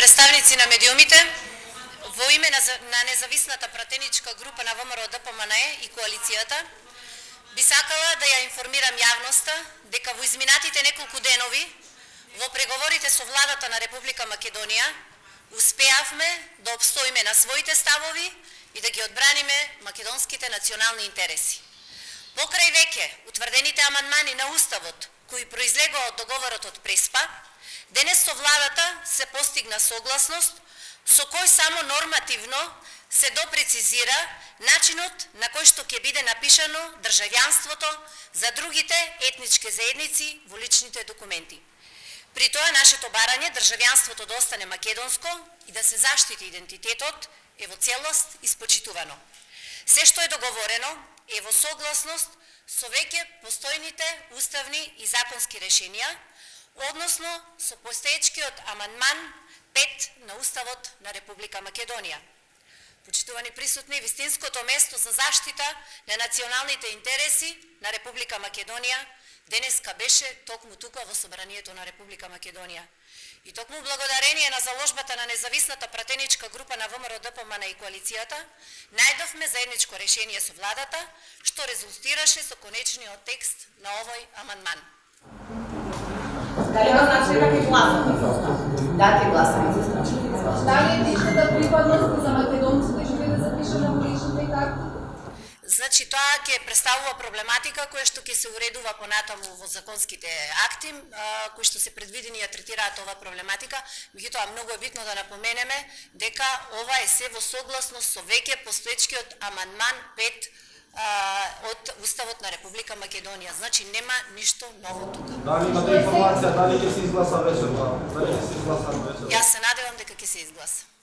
представници на медиумите, во име на независната пратеничка група на ВМРО ДПМНЕ и коалицијата, би сакала да ја информирам јавноста дека во изминатите неколку денови во преговорите со владата на Република Македонија успеавме да обстоиме на своите ставови и да ги одбраниме македонските национални интереси. Покрај веќе утврдените амандмани на Уставот, кои произлегоа од договорот од Преспа, денес со владата се постигна согласност со кој само нормативно се допрецизира начинот на кој што ќе биде напишано државјанството за другите етнички заедници во личните документи. При тоа нашето барање државјанството да остане македонско и да се заштити идентитетот е во целост испочитувано. Се што е договорено е во согласност со веќе постојните уставни и законски решенија, односно со постоечкиот амандман 5 на Уставот на Република Македонија. Почитувани присутни, вистинското место за заштита на националните интереси на Република Македонија денеска беше токму тука во Собранието на Република Македонија. И токму благодарение на заложбата на независната пратеничка група на ВМРО ДПМНЕ и коалицијата, најдовме заедничко решение со владата, што резултираше со конечниот текст на овој амандман. Дали го значи дека ќе гласаме за остав? Да, ќе гласаме за остав. Дали е личната припадност за македонците ќе биде запишана во личните карти? Значи, тоа ќе представува проблематика која што ќе се уредува понатаму во законските акти, кои што се предвидени ја третираат оваа проблематика. Меѓутоа, многу е битно да напоменеме дека ова е се во согласност со веќе постоечкиот амандман 5 од Уставот на Република Македонија. Значи, нема ништо ново тука. Дали имате информација, дали ќе се изгласа вечерва? Дали ќе се изгласа вечерва? Јас се надевам дека ќе се изгласа.